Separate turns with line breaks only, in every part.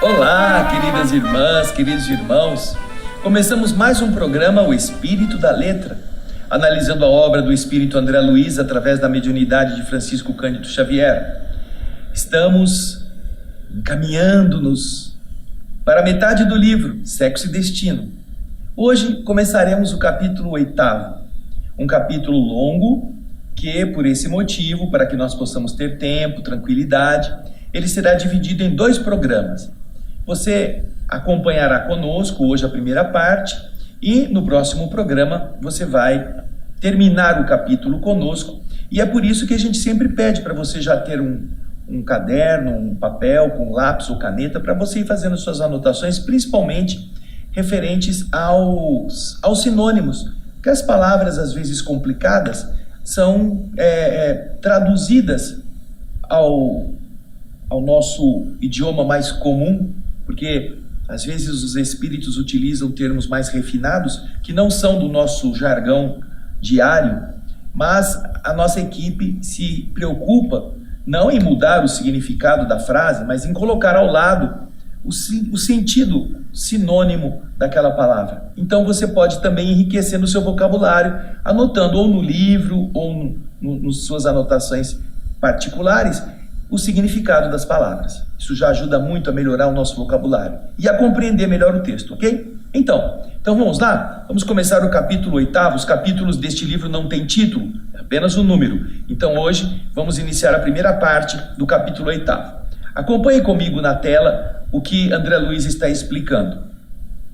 Olá, queridas irmãs, queridos irmãos. Começamos mais um programa, O Espírito da Letra, analisando a obra do Espírito André Luiz através da mediunidade de Francisco Cândido Xavier. Estamos encaminhando-nos para a metade do livro, Sexo e Destino. Hoje começaremos o capítulo 8º, um capítulo longo que, por esse motivo, para que nós possamos ter tempo, tranquilidade, ele será dividido em 2 programas. Você acompanhará conosco hoje a primeira parte e no próximo programa você vai terminar o capítulo conosco. E é por isso que a gente sempre pede para você já ter um caderno, um papel com lápis ou caneta para você ir fazendo suas anotações, principalmente referentes aos sinônimos, que as palavras às vezes complicadas são traduzidas ao nosso idioma mais comum, porque às vezes os espíritos utilizam termos mais refinados que não são do nosso jargão diário, mas a nossa equipe se preocupa não em mudar o significado da frase, mas em colocar ao lado o sentido sinônimo daquela palavra. Então você pode também enriquecer no seu vocabulário, anotando ou no livro ou nas suas anotações particulares o significado das palavras. Isso já ajuda muito a melhorar o nosso vocabulário e a compreender melhor o texto, ok? Então vamos lá? Vamos começar o capítulo 8º. Os capítulos deste livro não têm título, é apenas um número. Então hoje vamos iniciar a primeira parte do capítulo 8º. Acompanhe comigo na tela o que André Luiz está explicando.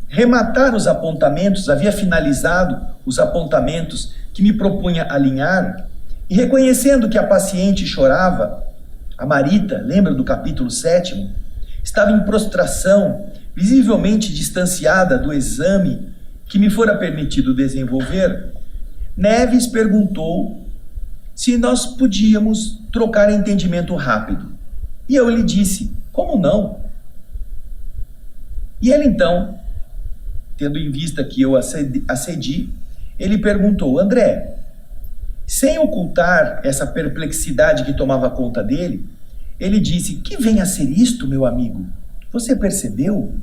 Rematar os apontamentos, havia finalizado os apontamentos que me propunha alinhar, e reconhecendo que a paciente chorava, a Marita, lembra do capítulo 7º? Estava em prostração, visivelmente distanciada do exame que me fora permitido desenvolver. Neves perguntou se nós podíamos trocar entendimento rápido. E eu lhe disse, como não? E ele então, tendo em vista que eu acedi, ele perguntou, André, sem ocultar essa perplexidade que tomava conta dele, ele disse, que vem a ser isto, meu amigo? Você percebeu?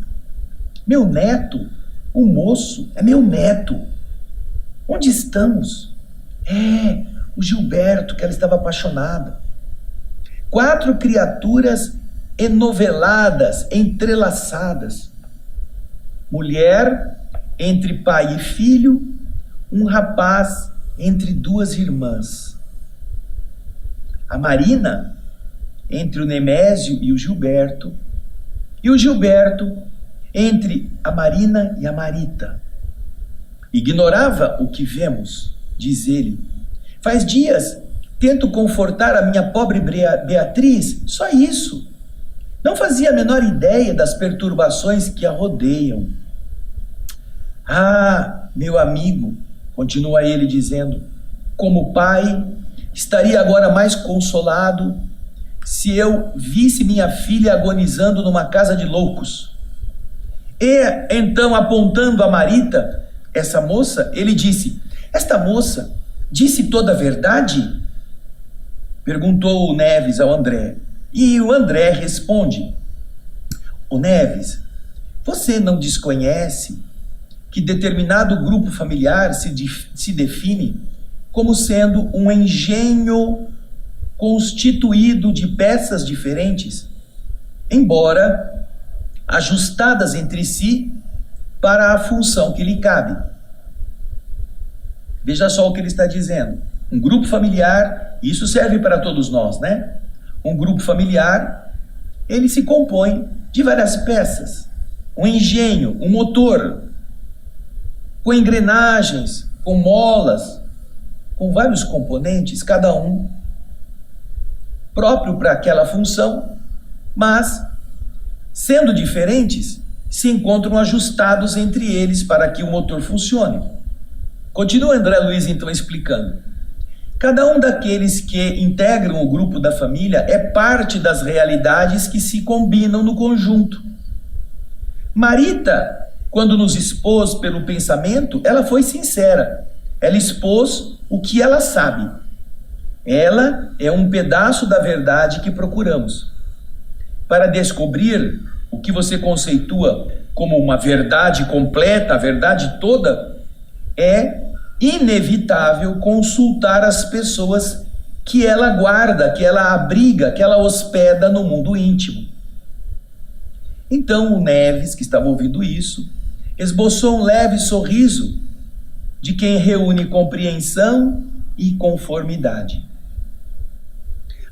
Meu neto, o moço, é meu neto. Onde estamos? O Gilberto, que ela estava apaixonada. 4 criaturas enoveladas, entrelaçadas. Mulher entre pai e filho, um rapaz entre 2 irmãs. A Marina entre o Nemésio e o Gilberto o Gilberto entre a Marina e a Marita. Ignorava o que vemos, diz ele. Faz dias tento confortar a minha pobre Beatriz, só isso. Não fazia a menor ideia das perturbações que a rodeiam. Ah, meu amigo, continua ele dizendo, como pai, estaria agora mais consolado se eu visse minha filha agonizando numa casa de loucos. E então, apontando a Marita, essa moça, ele disse, esta moça disse toda a verdade? Perguntou o Neves ao André. E o André responde, o Neves, você não desconhece que determinado grupo familiar se define como sendo um engenho constituído de peças diferentes, embora ajustadas entre si para a função que lhe cabe. Veja só o que ele está dizendo. Um grupo familiar, isso serve para todos nós, né? Um grupo familiar, ele se compõe de várias peças. Um engenho, um motor, com engrenagens, com molas, com vários componentes, cada um próprio para aquela função, mas, sendo diferentes, se encontram ajustados entre eles para que o motor funcione. Continua André Luiz então explicando. Cada um daqueles que integram o grupo da família é parte das realidades que se combinam no conjunto. Marita, quando nos expôs pelo pensamento, ela foi sincera. Ela expôs o que ela sabe. Ela é um pedaço da verdade que procuramos. Para descobrir o que você conceitua como uma verdade completa, a verdade toda, é inevitável consultar as pessoas que ela guarda, que ela abriga, que ela hospeda no mundo íntimo. Então o Neves, que estava ouvindo isso, esboçou um leve sorriso de quem reúne compreensão e conformidade.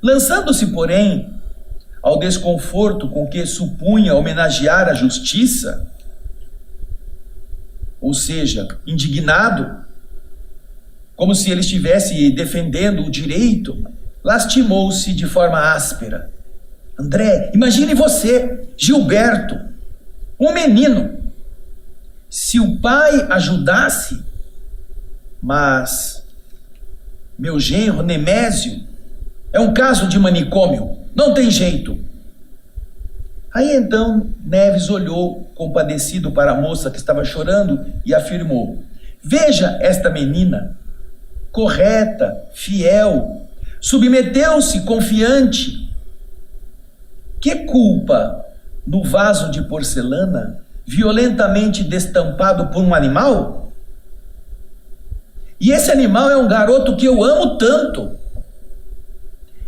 Lançando-se, porém, ao desconforto com que supunha homenagear a justiça, ou seja, indignado, como se ele estivesse defendendo o direito, lastimou-se de forma áspera. André, imagine você, Gilberto, um menino. Se o pai ajudasse, mas meu genro Nemésio é um caso de manicômio, não tem jeito. Aí então Neves olhou compadecido para a moça que estava chorando e afirmou: veja esta menina, correta, fiel, submeteu-se confiante. Que culpa no vaso de porcelana violentamente destampado por um animal? E esse animal é um garoto que eu amo tanto.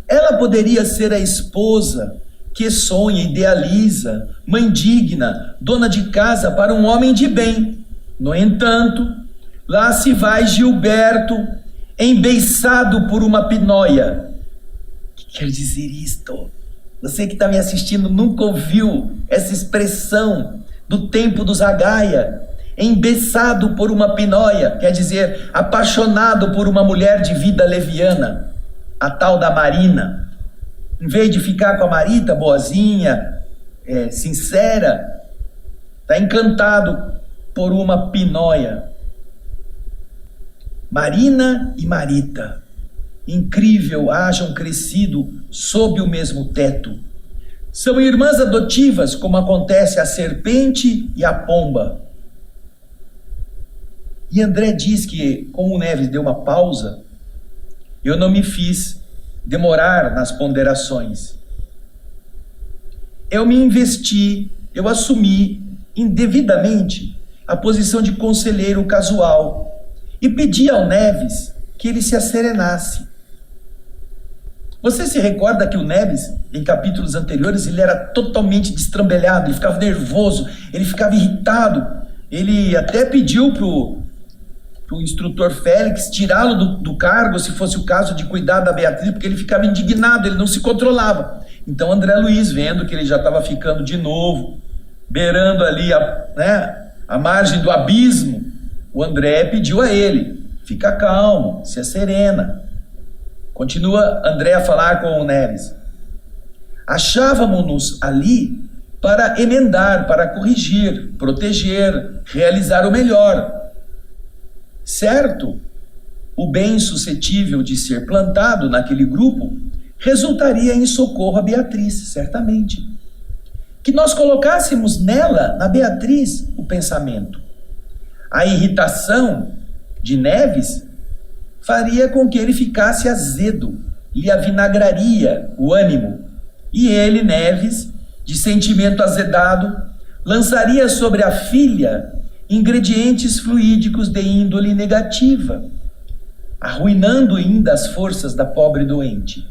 Ela poderia ser a esposa que sonha, idealiza, mãe digna, dona de casa para um homem de bem. No entanto, lá se vai Gilberto, embeiçado por uma pinóia. O que quer dizer isto? Você que está me assistindo nunca ouviu essa expressão do tempo do Zagaia. Embeiçado por uma pinóia, quer dizer, apaixonado por uma mulher de vida leviana, a tal da Marina. Em vez de ficar com a Marita, boazinha, sincera, está encantado por uma pinóia. Marina e Marita, incrível, hajam crescido sob o mesmo teto. São irmãs adotivas, como acontece a serpente e a pomba. E André diz que, como o Neves deu uma pausa, eu não me fiz demorar nas ponderações. Eu me investi, eu assumi indevidamente a posição de conselheiro casual e pedi ao Neves que ele se asserenasse. Você se recorda que o Neves, em capítulos anteriores, ele era totalmente destrambelhado, ele ficava nervoso, ele ficava irritado, ele até pediu para o instrutor Félix tirá-lo do cargo, se fosse o caso de cuidar da Beatriz, porque ele ficava indignado, ele não se controlava. Então André Luiz, vendo que ele já estava ficando de novo, beirando ali a margem do abismo, o André pediu a ele: fica calmo, se asserena. Continua André a falar com o Neves. Achávamos-nos ali para emendar, para corrigir, proteger, realizar o melhor. Certo, o bem suscetível de ser plantado naquele grupo resultaria em socorro a Beatriz, certamente. Que nós colocássemos nela, na Beatriz, o pensamento. A irritação de Neves faria com que ele ficasse azedo, lhe avinagraria o ânimo. E ele, Neves, de sentimento azedado, lançaria sobre a filha ingredientes fluídicos de índole negativa, arruinando ainda as forças da pobre doente.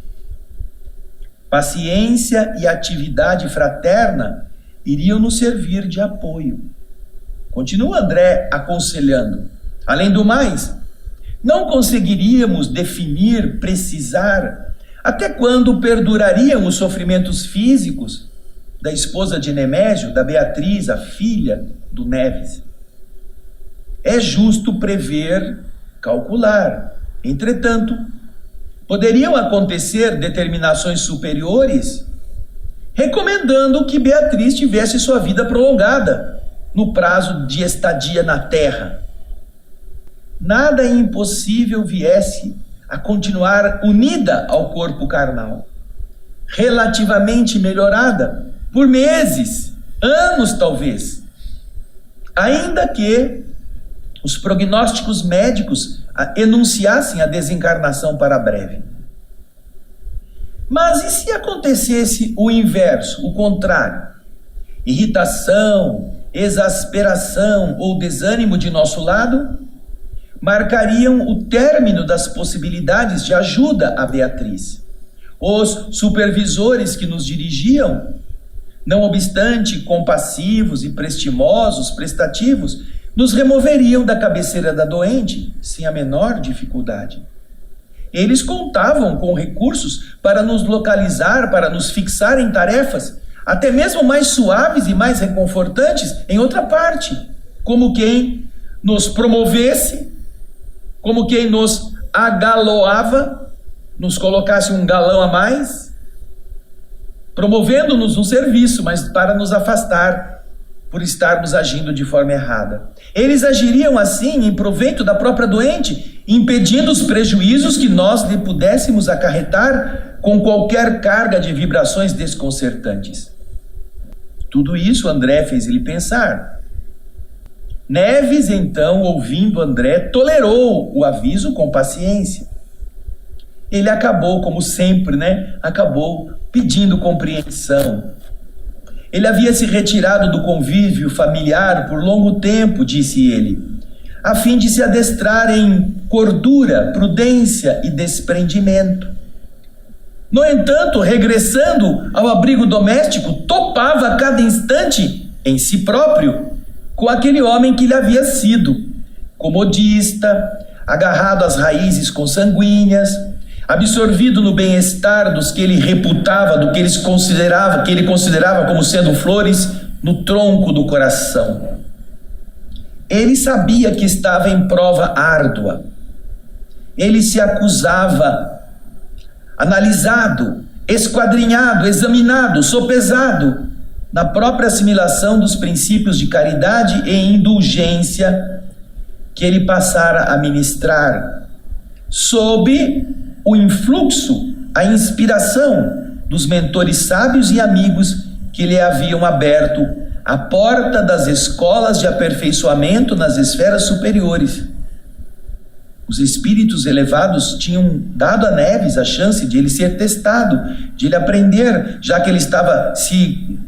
Paciência e atividade fraterna iriam nos servir de apoio. Continua André aconselhando. Além do mais, não conseguiríamos definir, precisar, até quando perdurariam os sofrimentos físicos da esposa de Nemésio, da Beatriz, a filha do Neves. É justo prever, calcular. Entretanto, poderiam acontecer determinações superiores recomendando que Beatriz tivesse sua vida prolongada no prazo de estadia na terra. Nada impossível viesse a continuar unida ao corpo carnal, relativamente melhorada por meses, anos talvez, ainda que os prognósticos médicos enunciassem a desencarnação para breve. Mas e se acontecesse o inverso, o contrário? irritação, exasperação ou desânimo de nosso lado marcariam o término das possibilidades de ajuda a Beatriz. Os supervisores que nos dirigiam, não obstante compassivos e prestativos, nos removeriam da cabeceira da doente sem a menor dificuldade. Eles contavam com recursos para nos localizar, para nos fixar em tarefas, até mesmo mais suaves e mais reconfortantes em outra parte, como quem nos promovesse, como quem nos agaloava, nos colocasse um galão a mais, promovendo-nos um serviço, mas para nos afastar por estarmos agindo de forma errada. Eles agiriam assim em proveito da própria doente, impedindo os prejuízos que nós lhe pudéssemos acarretar com qualquer carga de vibrações desconcertantes. Tudo isso André fez ele pensar. Neves, então, ouvindo André, tolerou o aviso com paciência. Ele acabou, como sempre, acabou pedindo compreensão. Ele havia se retirado do convívio familiar por longo tempo, disse ele, a fim de se adestrar em cordura, prudência e desprendimento. No entanto, regressando ao abrigo doméstico, topava a cada instante em si próprio com aquele homem que lhe havia sido comodista, agarrado às raízes consanguíneas, absorvido no bem-estar dos que ele reputava, do que ele considerava como sendo flores no tronco do coração. Ele sabia que estava em prova árdua. Ele se acusava, analisado, esquadrinhado, examinado, sopesado na própria assimilação dos princípios de caridade e indulgência que ele passara a ministrar, sob o influxo, a inspiração dos mentores sábios e amigos que lhe haviam aberto a porta das escolas de aperfeiçoamento nas esferas superiores. Os espíritos elevados tinham dado a Neves a chance de ele ser testado, de ele aprender, já que ele estava se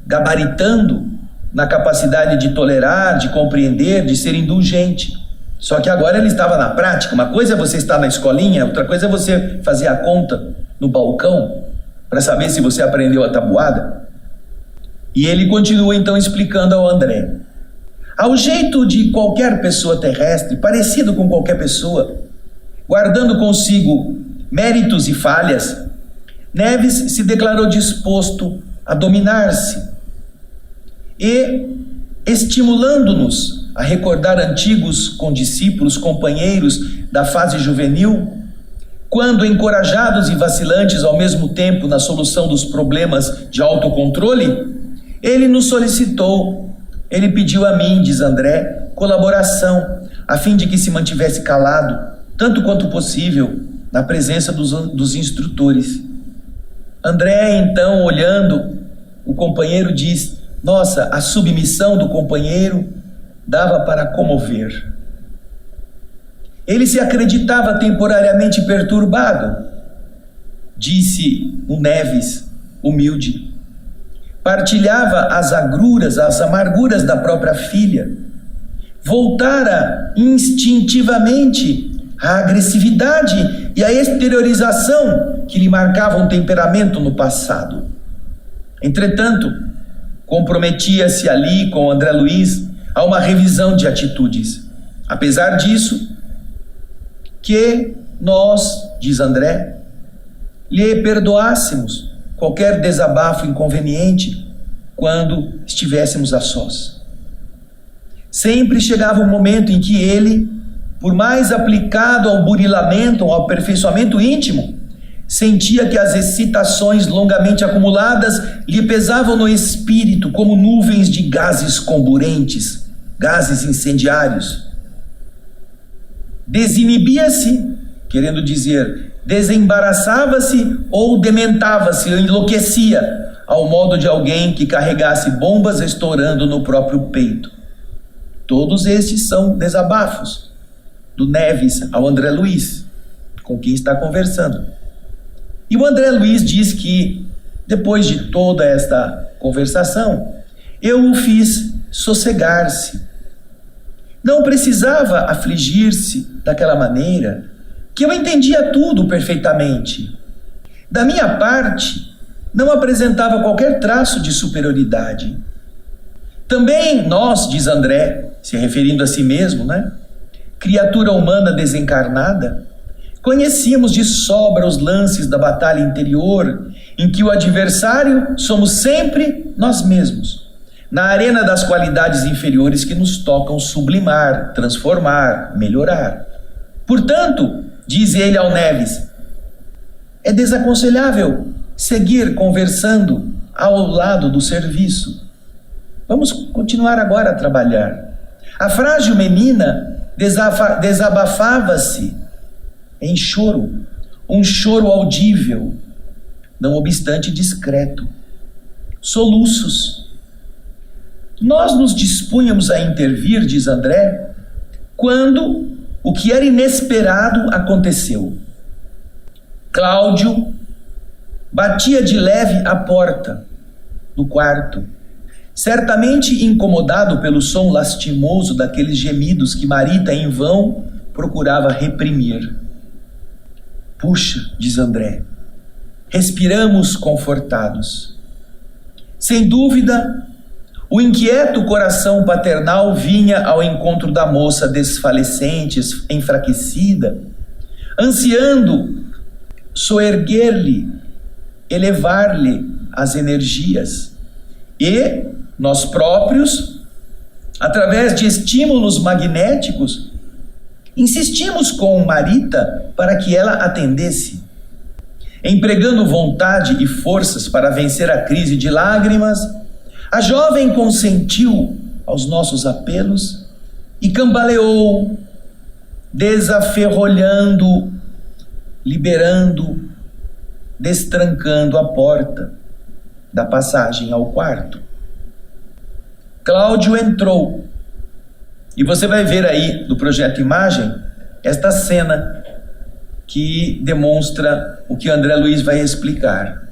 gabaritando na capacidade de tolerar, de compreender, de ser indulgente. Só que agora ele estava na prática. Uma coisa é você estar na escolinha, outra coisa é você fazer a conta no balcão para saber se você aprendeu a tabuada. E ele continua então explicando ao André. Ao jeito de qualquer pessoa terrestre, parecido com qualquer pessoa, guardando consigo méritos e falhas, Neves se declarou disposto a dominar-se e, estimulando-nos a recordar antigos condiscípulos, companheiros da fase juvenil, quando encorajados e vacilantes ao mesmo tempo na solução dos problemas de autocontrole, ele nos solicitou, ele pediu a mim, diz André, colaboração, a fim de que se mantivesse calado, tanto quanto possível, na presença dos instrutores. André, então, olhando, o companheiro diz, nossa, a submissão do companheiro dava para comover. Ele se acreditava temporariamente perturbado, disse o Neves, humilde. Partilhava as agruras, as amarguras da própria filha. Voltara instintivamente à agressividade e à exteriorização que lhe marcavam o temperamento no passado. Entretanto, comprometia-se ali com André Luiz a uma revisão de atitudes. Apesar disso, que nós, diz André, lhe perdoássemos qualquer desabafo inconveniente quando estivéssemos a sós. Sempre chegava um momento em que ele, por mais aplicado ao burilamento, ao aperfeiçoamento íntimo, sentia que as excitações longamente acumuladas lhe pesavam no espírito como nuvens de gases comburentes, gases incendiários. Desinibia-se, querendo dizer, desembaraçava-se ou dementava-se, ou enlouquecia, ao modo de alguém que carregasse bombas estourando no próprio peito. Todos estes são desabafos do Neves ao André Luiz, com quem está conversando. E o André Luiz diz que, depois de toda esta conversação, eu o fiz sossegar-se. Não precisava afligir-se daquela maneira, que eu entendia tudo perfeitamente. Da minha parte, não apresentava qualquer traço de superioridade. Também nós, diz André, se referindo a si mesmo, criatura humana desencarnada, conhecíamos de sobra os lances da batalha interior, em que o adversário somos sempre nós mesmos, na arena das qualidades inferiores que nos tocam sublimar, transformar, melhorar. Portanto, diz ele ao Neves, é desaconselhável seguir conversando ao lado do serviço. Vamos continuar agora a trabalhar. A frágil menina desabafava-se em choro, um choro audível, não obstante discreto. Soluços. Nós nos dispunhamos a intervir, diz André, quando o que era inesperado aconteceu. Cláudio batia de leve à porta do quarto, certamente incomodado pelo som lastimoso daqueles gemidos que Marita em vão procurava reprimir. Puxa, diz André, respiramos confortados. Sem dúvida, o inquieto coração paternal vinha ao encontro da moça desfalecente, enfraquecida, ansiando soerguer-lhe, elevar-lhe as energias. E nós próprios, através de estímulos magnéticos, insistimos com Marita para que ela atendesse. Empregando vontade e forças para vencer a crise de lágrimas, a jovem consentiu aos nossos apelos e cambaleou, desaferrolhando, liberando, destrancando a porta da passagem ao quarto. Cláudio entrou, e você vai ver aí do projeto Imagem esta cena que demonstra o que André Luiz vai explicar.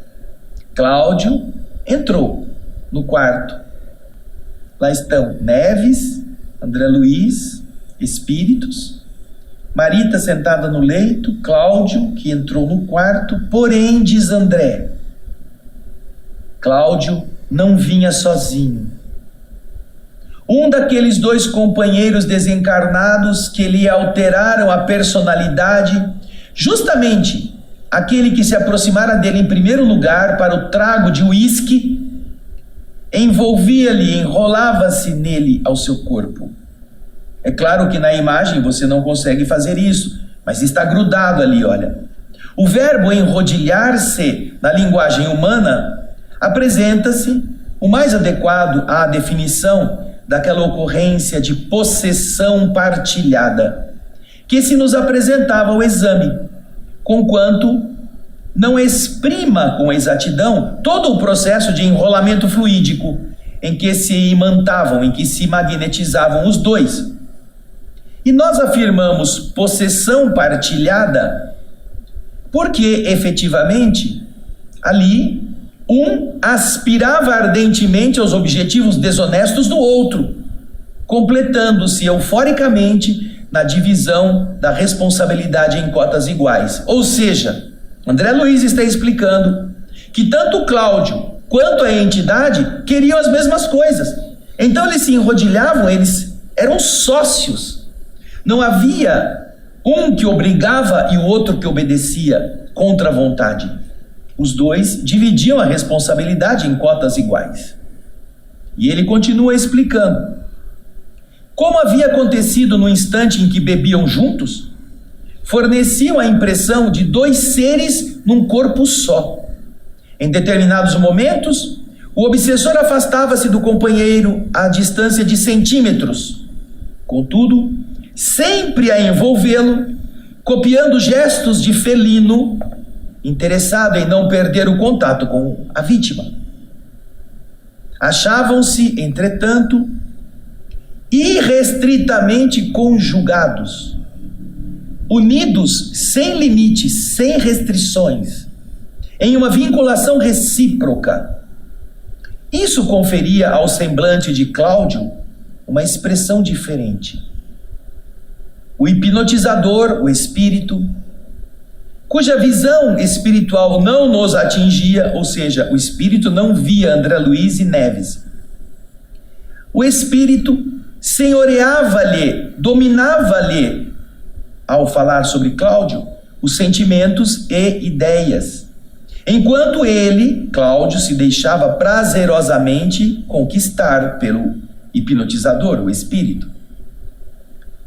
Cláudio entrou no quarto. Lá estão Neves, André Luiz, espíritos, Marita sentada no leito, Cláudio que entrou no quarto, porém, diz André, Cláudio não vinha sozinho. Um daqueles dois companheiros desencarnados que lhe alteraram a personalidade, justamente aquele que se aproximara dele em primeiro lugar para o trago de uísque, envolvia-lhe, enrolava-se nele ao seu corpo. É claro que na imagem você não consegue fazer isso, mas está grudado ali, olha. O verbo enrodilhar-se, na linguagem humana, apresenta-se o mais adequado à definição daquela ocorrência de possessão partilhada, que se nos apresentava ao exame, conquanto não exprima com exatidão todo o processo de enrolamento fluídico em que se imantavam, em que se magnetizavam os dois. E nós afirmamos possessão partilhada porque, efetivamente, ali um aspirava ardentemente aos objetivos desonestos do outro, completando-se euforicamente na divisão da responsabilidade em cotas iguais. Ou seja, André Luiz está explicando que tanto Cláudio quanto a entidade queriam as mesmas coisas. Então eles se enrodilhavam, eles eram sócios. Não havia um que obrigava e o outro que obedecia contra a vontade. Os dois dividiam a responsabilidade em cotas iguais. E ele continua explicando. Como havia acontecido no instante em que bebiam juntos, forneciam a impressão de dois seres num corpo só. Em determinados momentos, o obsessor afastava-se do companheiro à distância de centímetros. Contudo, sempre a envolvê-lo, copiando gestos de felino, interessado em não perder o contato com a vítima. Achavam-se, entretanto, irrestritamente conjugados, unidos sem limites, sem restrições, em uma vinculação recíproca. Isso conferia ao semblante de Cláudio uma expressão diferente. O hipnotizador, o espírito, cuja visão espiritual não nos atingia, ou seja, o espírito não via André Luiz e Neves. O espírito senhoreava-lhe, dominava-lhe, ao falar sobre Cláudio, os sentimentos e ideias, enquanto ele, Cláudio, se deixava prazerosamente conquistar pelo hipnotizador, o espírito.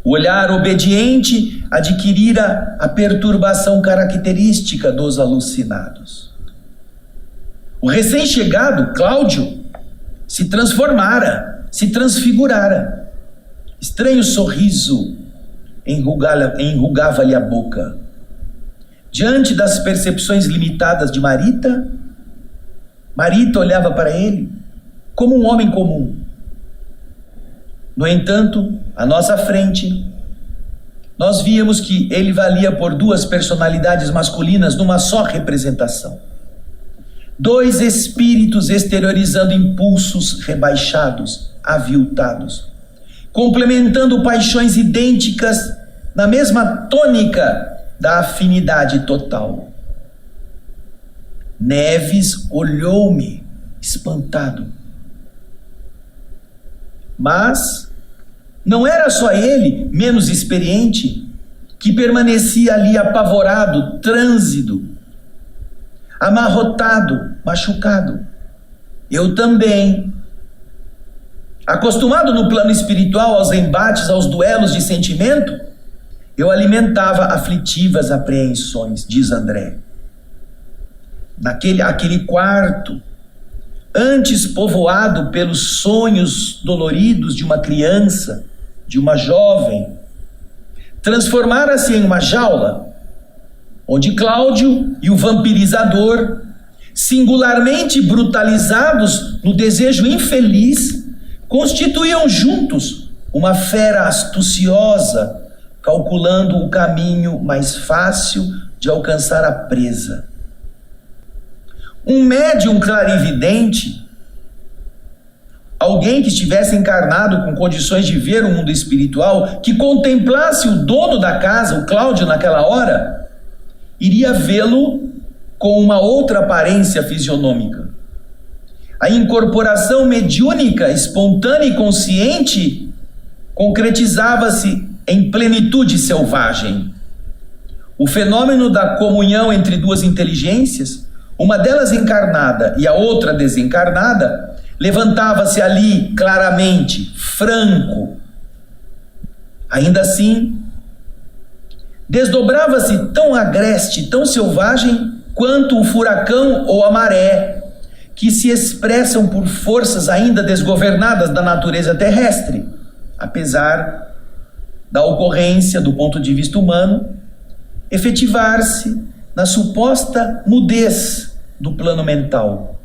O olhar obediente adquirira a perturbação característica dos alucinados. O recém-chegado, Cláudio, se transformara, se transfigurara. Estranho sorriso enrugava-lhe a boca. Diante das percepções limitadas de Marita, Marita olhava para ele como um homem comum. No entanto, à nossa frente, nós víamos que ele valia por duas personalidades masculinas numa só representação. Dois espíritos exteriorizando impulsos rebaixados, aviltados, complementando paixões idênticas na mesma tônica da afinidade total. Neves olhou-me, espantado. Mas não era só ele, menos experiente, que permanecia ali apavorado, trânsido, amarrotado, machucado. Eu também. Acostumado no plano espiritual aos embates, aos duelos de sentimento, eu alimentava aflitivas apreensões, diz André. Aquele quarto, antes povoado pelos sonhos doloridos de uma criança, de uma jovem, transformara-se em uma jaula, onde Cláudio e o vampirizador, singularmente brutalizados no desejo infeliz, constituíam juntos uma fera astuciosa, calculando o caminho mais fácil de alcançar a presa. Um médium clarividente, alguém que estivesse encarnado com condições de ver o mundo espiritual, que contemplasse o dono da casa, o Cláudio, naquela hora, iria vê-lo com uma outra aparência fisionômica. A incorporação mediúnica, espontânea e consciente, concretizava-se em plenitude selvagem. O fenômeno da comunhão entre duas inteligências, uma delas encarnada e a outra desencarnada, levantava-se ali claramente, franco. Ainda assim, desdobrava-se tão agreste, tão selvagem, quanto o furacão ou a maré, que se expressam por forças ainda desgovernadas da natureza terrestre, apesar da ocorrência, do ponto de vista humano, efetivar-se na suposta mudez do plano mental.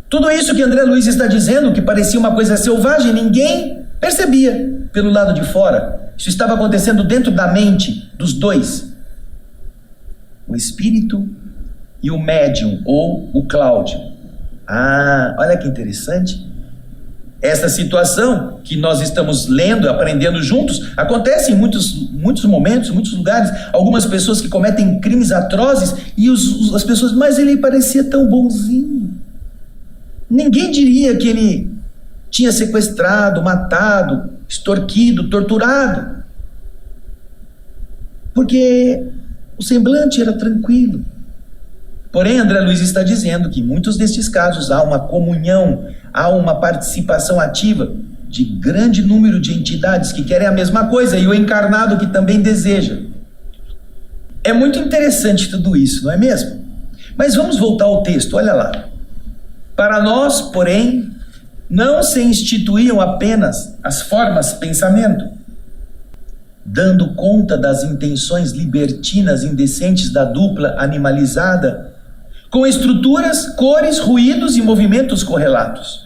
Tudo isso que André Luiz está dizendo, que parecia uma coisa selvagem, ninguém percebia pelo lado de fora. Isso estava acontecendo dentro da mente dos dois. O espírito e o médium, ou o Cláudio. Olha que interessante. Essa situação que nós estamos lendo, aprendendo juntos, acontece em muitos momentos, muitos lugares. Algumas pessoas que cometem crimes atrozes e as pessoas, mas ele parecia tão bonzinho. Ninguém diria que ele tinha sequestrado, matado, extorquido, torturado. Porque o semblante era tranquilo. Porém, André Luiz está dizendo que em muitos destes casos há uma comunhão, há uma participação ativa de grande número de entidades que querem a mesma coisa e o encarnado que também deseja. É muito interessante tudo isso, não é mesmo? Mas vamos voltar ao texto, olha lá. Para nós, porém, não se instituíam apenas as formas pensamento, dando conta das intenções libertinas indecentes da dupla animalizada, com estruturas, cores, ruídos e movimentos correlatos.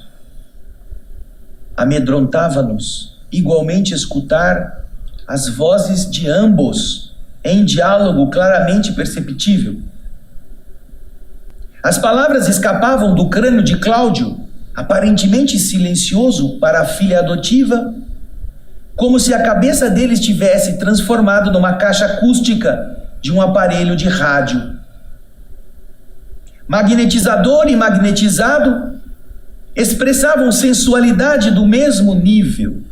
Amedrontava-nos igualmente escutar as vozes de ambos em diálogo claramente perceptível. As palavras escapavam do crânio de Cláudio aparentemente silencioso para a filha adotiva, como se a cabeça dele estivesse transformado numa caixa acústica de um aparelho de rádio. Magnetizador e magnetizado expressavam sensualidade do mesmo nível.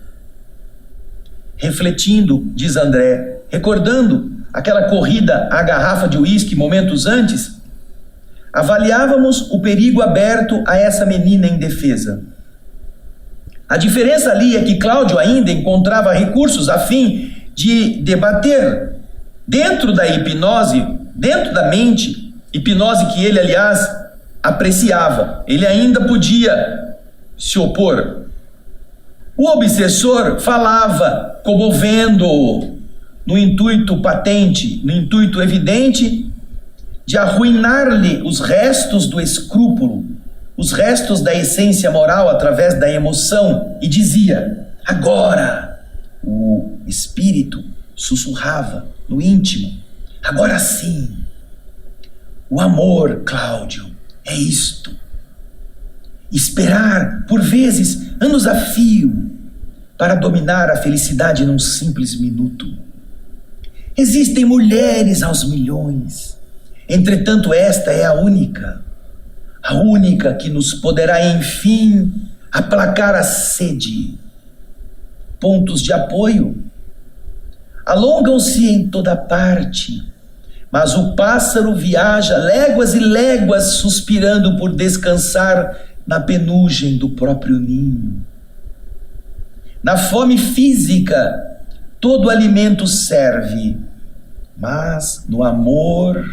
Refletindo, diz André, recordando aquela corrida à garrafa de uísque momentos antes, avaliávamos o perigo aberto a essa menina indefesa. A diferença ali é que Cláudio ainda encontrava recursos a fim de debater dentro da hipnose, dentro da mente, hipnose que ele, aliás, apreciava. Ele ainda podia se opor. O obsessor falava, comovendo-o, no intuito patente, no intuito evidente, de arruinar-lhe os restos do escrúpulo, os restos da essência moral através da emoção, e dizia: agora, o espírito sussurrava no íntimo, agora sim, o amor, Cláudio, é isto. Esperar, por vezes, anos a fio, para dominar a felicidade num simples minuto. Existem mulheres aos milhões, entretanto esta é a única que nos poderá, enfim, aplacar a sede. Pontos de apoio alongam-se em toda parte, mas o pássaro viaja léguas e léguas, suspirando por descansar na penugem do próprio ninho. Na fome física, todo alimento serve, mas no amor,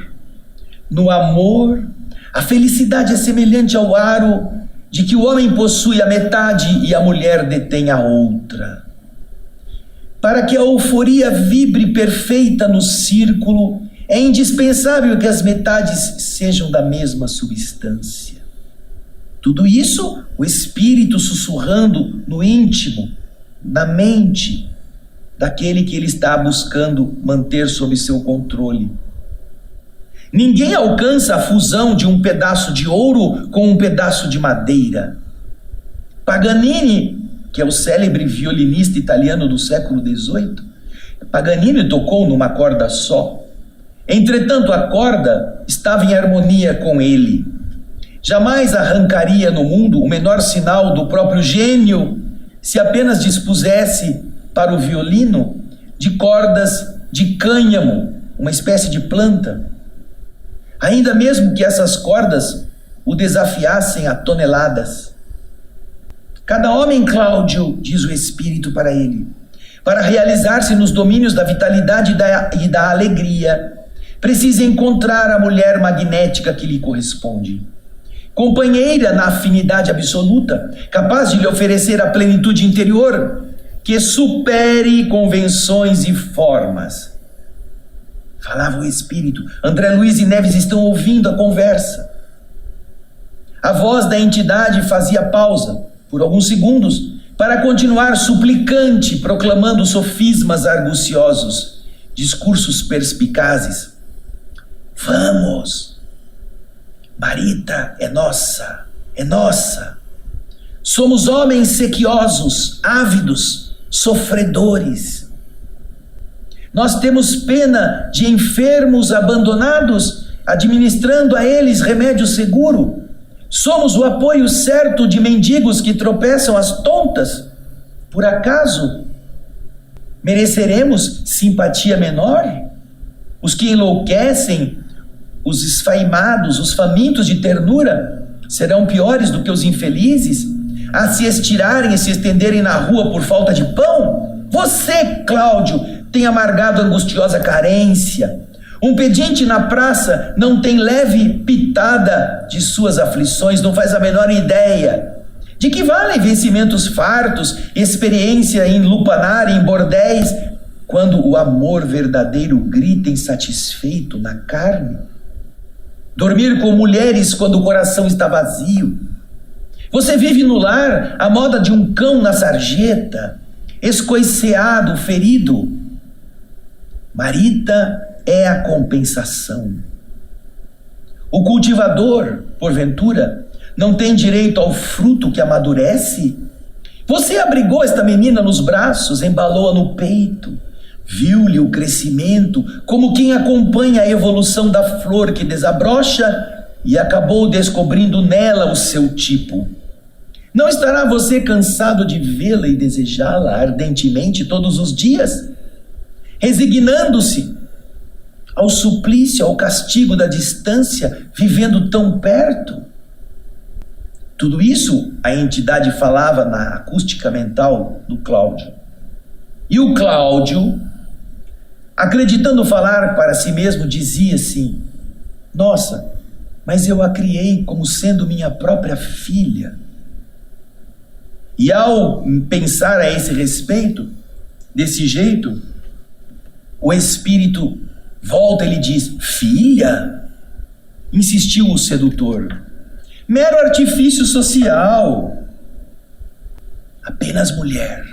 a felicidade é semelhante ao aro de que o homem possui a metade e a mulher detém a outra. Para que a euforia vibre perfeita no círculo, é indispensável que as metades sejam da mesma substância. Tudo isso, o espírito sussurrando no íntimo, na mente daquele que ele está buscando manter sob seu controle. Ninguém alcança a fusão de um pedaço de ouro com um pedaço de madeira. Paganini, que é o célebre violinista italiano do século XVIII, Paganini tocou numa corda só. Entretanto, a corda estava em harmonia com ele. Jamais arrancaria no mundo o menor sinal do próprio gênio se apenas dispusesse para o violino de cordas de cânhamo, uma espécie de planta. Ainda mesmo que essas cordas o desafiassem a toneladas. Cada homem, Cláudio, diz o Espírito para ele, para realizar-se nos domínios da vitalidade e da alegria, precisa encontrar a mulher magnética que lhe corresponde. Companheira na afinidade absoluta, capaz de lhe oferecer a plenitude interior, que supere convenções e formas. Falava o Espírito. André Luiz e Neves estão ouvindo a conversa. A voz da entidade fazia pausa, por alguns segundos, para continuar suplicante, proclamando sofismas arguciosos, discursos perspicazes. Vamos! Marita é nossa, é nossa. Somos homens sequiosos, ávidos, sofredores. Nós temos pena de enfermos abandonados, administrando a eles remédio seguro. Somos o apoio certo de mendigos que tropeçam às tontas. Por acaso, mereceremos simpatia menor? Os que enlouquecem, os esfaimados, os famintos de ternura, serão piores do que os infelizes, a se estirarem e se estenderem na rua por falta de pão? Você, Cláudio, tem amargado a angustiosa carência. Um pedinte na praça não tem leve pitada de suas aflições, não faz a menor ideia. De que valem vencimentos fartos, experiência em lupanar, em bordéis, quando o amor verdadeiro grita insatisfeito na carne? Dormir com mulheres quando o coração está vazio. Você vive no lar à moda de um cão na sarjeta, escoiceado, ferido. Marita é a compensação. O cultivador, porventura, Não tem direito ao fruto que amadurece? Você abrigou esta menina nos braços, embalou-a no peito, viu-lhe o crescimento, como quem acompanha a evolução da flor que desabrocha e acabou descobrindo nela o seu tipo. Não estará você cansado de vê-la e desejá-la ardentemente todos os dias, resignando-se ao suplício, ao castigo da distância, vivendo tão perto? Tudo isso a entidade falava na acústica mental do Cláudio. E o Cláudio, acreditando falar para si mesmo, dizia assim: nossa, mas eu a criei como sendo minha própria filha. E ao pensar a esse respeito, desse jeito, o espírito volta e lhe diz: filha? Insistiu o sedutor. Mero artifício social. Apenas mulher.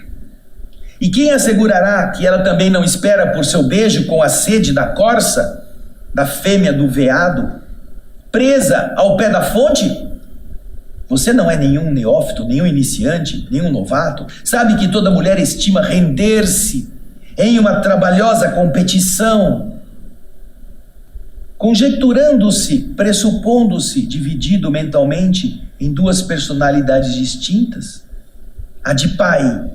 E quem assegurará que ela também não espera por seu beijo com a sede da corça, da fêmea do veado, presa ao pé da fonte? Você não é nenhum neófito, nenhum iniciante, nenhum novato. Sabe que toda mulher estima render-se em uma trabalhosa competição, conjecturando-se, pressupondo-se, dividido mentalmente em duas personalidades distintas, a de pai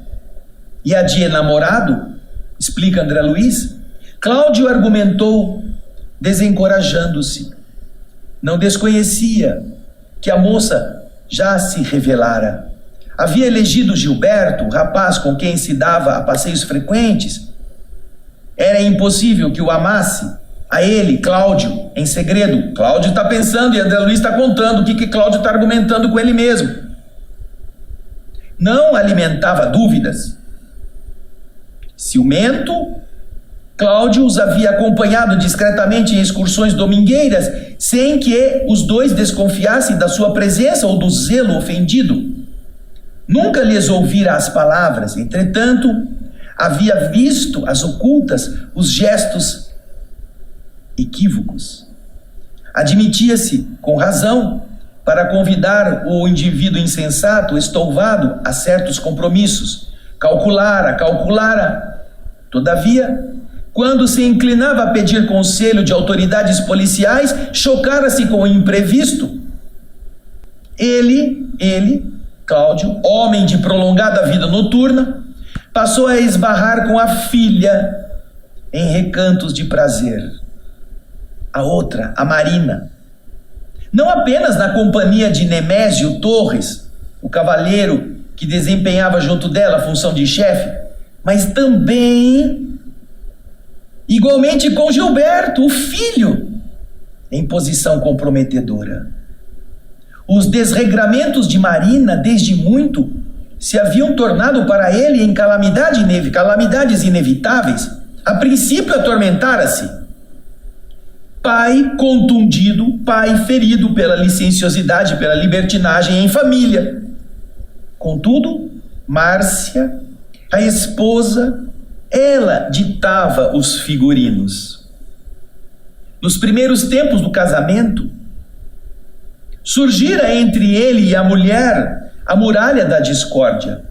e a de namorado, explica André Luiz. Cláudio argumentou, desencorajando-se. Não desconhecia que a moça já se revelara. Havia elegido Gilberto, o rapaz com quem se dava a passeios frequentes. Era impossível que o amasse, a ele, Cláudio, em segredo. Cláudio está pensando e André Luiz está contando o que Cláudio está argumentando com ele mesmo. Não alimentava dúvidas. Ciumento, Cláudio os havia acompanhado discretamente em excursões domingueiras, sem que os dois desconfiassem da sua presença ou do zelo ofendido. Nunca lhes ouvira as palavras, entretanto, havia visto as ocultas, os gestos equívocos. Admitia-se, com razão, para convidar o indivíduo insensato, estouvado, a certos compromissos. Calculara. Todavia, quando se inclinava a pedir conselho de autoridades policiais, chocara-se com o imprevisto. Ele, Cláudio, homem de prolongada vida noturna, passou a esbarrar com a filha em recantos de prazer. A outra, a Marina, não apenas na companhia de Nemésio Torres, o cavalheiro que desempenhava junto dela a função de chefe, mas também, igualmente com Gilberto, o filho, em posição comprometedora. Os desregramentos de Marina, desde muito, se haviam tornado para ele em calamidades inevitáveis. A princípio atormentara-se. Pai contundido, pai ferido pela licenciosidade, pela libertinagem em família. Contudo, Márcia, a esposa, ela ditava os figurinos. Nos primeiros tempos do casamento, surgira entre ele e a mulher a muralha da discórdia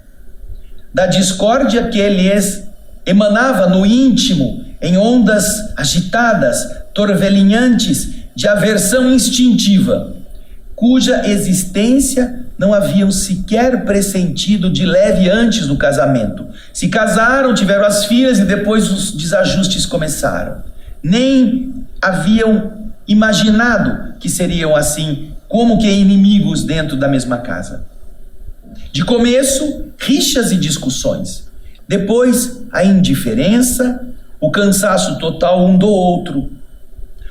que lhes emanava no íntimo, em ondas agitadas, torvelinhantes, de aversão instintiva, cuja existência não haviam sequer pressentido de leve antes do casamento. Se casaram, tiveram as filhas e depois os desajustes começaram. Nem haviam imaginado que seriam assim, como que inimigos dentro da mesma casa. De começo, rixas e discussões. Depois, a indiferença, o cansaço total um do outro.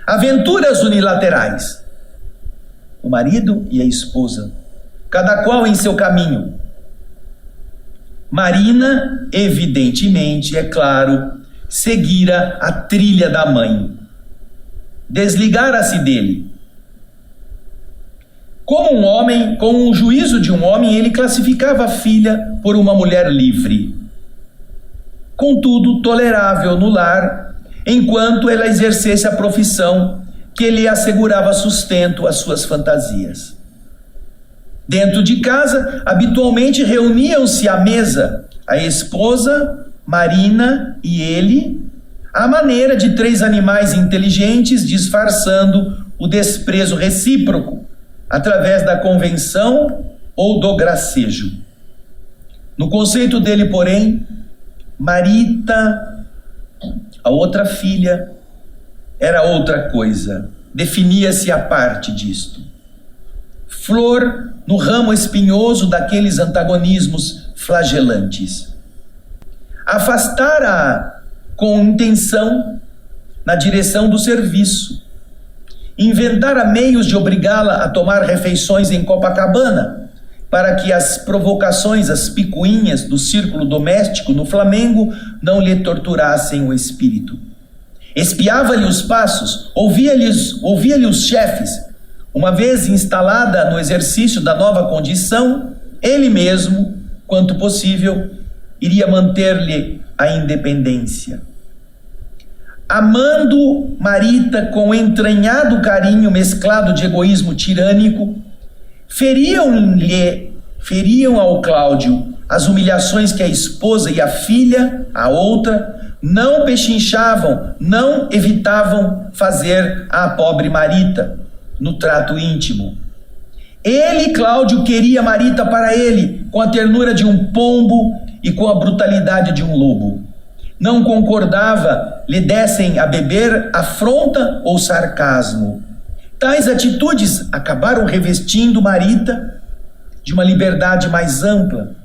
Aventuras unilaterais. O marido e a esposa, cada qual em seu caminho. Marina, evidentemente, é claro, seguira a trilha da mãe. Desligara-se dele. Como um homem, com o juízo de um homem, ele classificava a filha por uma mulher livre. Contudo, tolerável no lar, enquanto ela exercesse a profissão que lhe assegurava sustento às suas fantasias. Dentro de casa, habitualmente reuniam-se à mesa a esposa, Marina e ele, à maneira de 3 animais inteligentes disfarçando o desprezo recíproco, através da convenção ou do gracejo. No conceito dele, porém, Marita, a outra filha, era outra coisa, definia-se a parte disto. Flor no ramo espinhoso daqueles antagonismos flagelantes. Afastara-a com intenção na direção do serviço. Inventara meios de obrigá-la a tomar refeições em Copacabana, para que as provocações, as picuinhas do círculo doméstico no Flamengo não lhe torturassem o espírito. Espiava-lhe os passos, ouvia-lhe os chefes. Uma vez instalada no exercício da nova condição, ele mesmo, quanto possível, iria manter-lhe a independência. Amando Marita com entranhado carinho mesclado de egoísmo tirânico, feriam ao Cláudio as humilhações que a esposa e a filha, a outra, não pechinchavam, não evitavam fazer à pobre Marita no trato íntimo. Ele, Cláudio, queria Marita para ele, com a ternura de um pombo e com a brutalidade de um lobo. Não concordava lhe dessem a beber afronta ou sarcasmo. Tais atitudes acabaram revestindo Marita de uma liberdade mais ampla,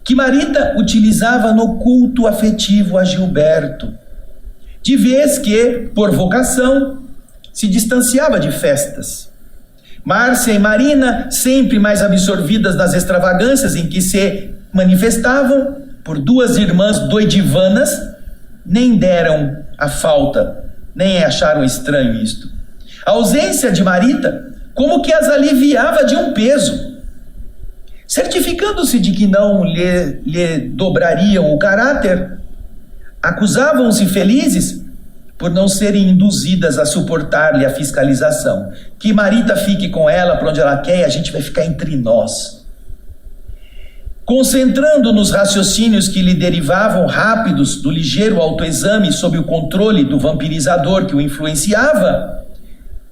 que Marita utilizava no culto afetivo a Gilberto, de vez que, por vocação, se distanciava de festas. Márcia e Marina, sempre mais absorvidas nas extravagâncias em que se manifestavam, por 2 irmãs doidivanas, nem deram a falta, nem acharam estranho isto. A ausência de Marita, como que as aliviava de um peso. Certificando-se de que não lhe dobrariam o caráter, acusavam-se felizes por não serem induzidas a suportar-lhe a fiscalização. Que Marita fique com ela para onde ela quer e a gente vai ficar entre nós. Concentrando nos raciocínios que lhe derivavam rápidos do ligeiro autoexame sob o controle do vampirizador que o influenciava,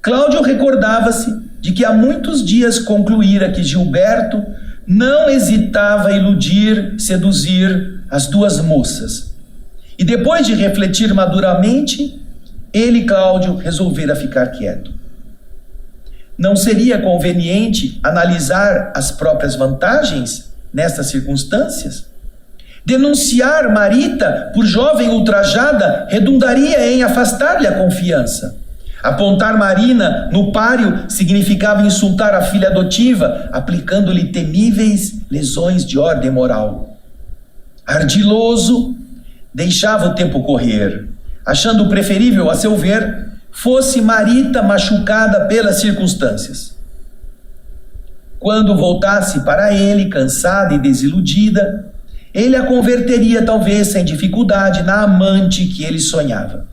Cláudio recordava-se de que há muitos dias concluíra que Gilberto não hesitava em iludir, seduzir as 2 moças. E depois de refletir maduramente, ele, Cláudio, resolvera ficar quieto. Não seria conveniente analisar as próprias vantagens nestas circunstâncias? Denunciar Marita por jovem ultrajada redundaria em afastar-lhe a confiança. Apontar Marina no páreo significava insultar a filha adotiva, aplicando-lhe temíveis lesões de ordem moral. Ardiloso, deixava o tempo correr, achando preferível, a seu ver, fosse Marita machucada pelas circunstâncias. Quando voltasse para ele, cansada e desiludida, ele a converteria, talvez sem dificuldade, na amante que ele sonhava.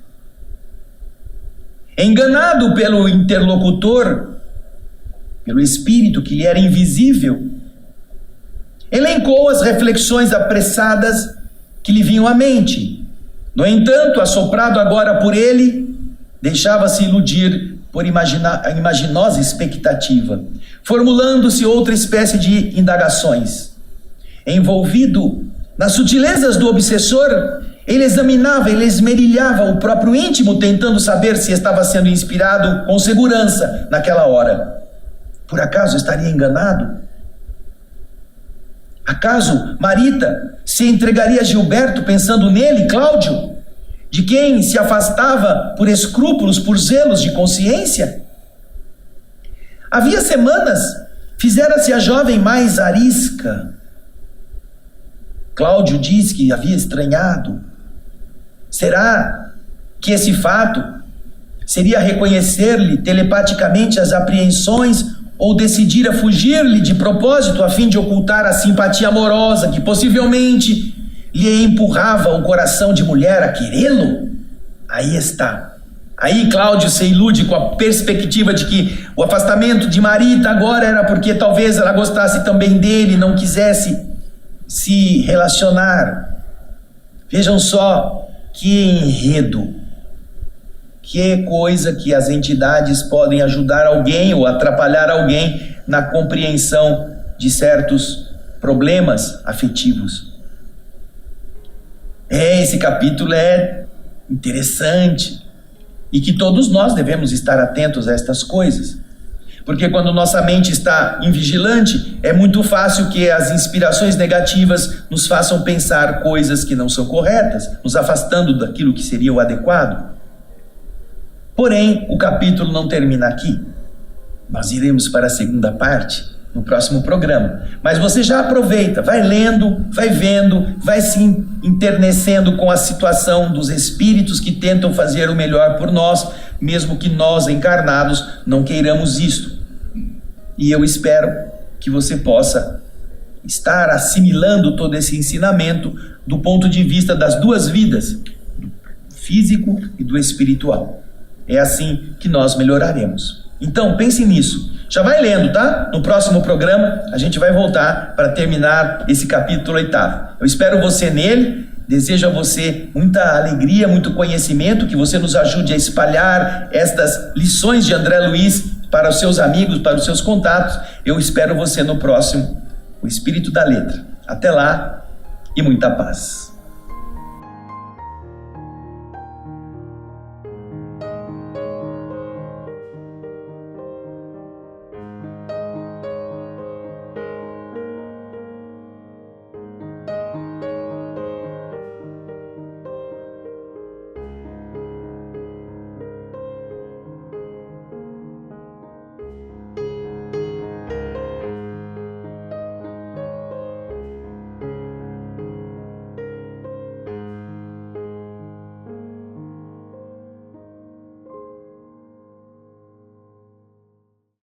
Enganado pelo interlocutor, pelo espírito que lhe era invisível, elencou as reflexões apressadas que lhe vinham à mente. No entanto, assoprado agora por ele, deixava-se iludir por imaginosa expectativa, formulando-se outra espécie de indagações. Envolvido nas sutilezas do obsessor, ele examinava, ele esmerilhava o próprio íntimo, tentando saber se estava sendo inspirado com segurança naquela hora. Por acaso estaria enganado? Acaso Marita se entregaria a Gilberto pensando nele, Cláudio, de quem se afastava por escrúpulos, por zelos de consciência? Havia semanas, fizera-se a jovem mais arisca. Cláudio diz que havia estranhado. Será que esse fato seria reconhecer-lhe telepaticamente as apreensões ou decidir a fugir-lhe de propósito a fim de ocultar a simpatia amorosa que possivelmente lhe empurrava o coração de mulher a querê-lo? Aí está. Aí Cláudio se ilude com a perspectiva de que o afastamento de Marita agora era porque talvez ela gostasse também dele, não quisesse se relacionar. Vejam só que enredo, que coisa que as entidades podem ajudar alguém ou atrapalhar alguém na compreensão de certos problemas afetivos. Esse capítulo é interessante e que todos nós devemos estar atentos a estas coisas. Porque quando nossa mente está invigilante, é muito fácil que as inspirações negativas nos façam pensar coisas que não são corretas, nos afastando daquilo que seria o adequado. Porém, o capítulo não termina aqui. Nós iremos para a segunda parte no próximo programa. Mas você já aproveita, vai lendo, vai vendo, vai se internecendo com a situação dos espíritos que tentam fazer o melhor por nós, mesmo que nós encarnados não queiramos isto. E eu espero que você possa estar assimilando todo esse ensinamento do ponto de vista das duas vidas, do físico e do espiritual. É assim que nós melhoraremos. Então, pense nisso. Já vai lendo, tá? No próximo programa, a gente vai voltar para terminar esse capítulo 8º. Eu espero você nele. Desejo a você muita alegria, muito conhecimento, que você nos ajude a espalhar estas lições de André Luiz para os seus amigos, para os seus contatos. Eu espero você no próximo, O Espírito da Letra. Até lá e muita paz.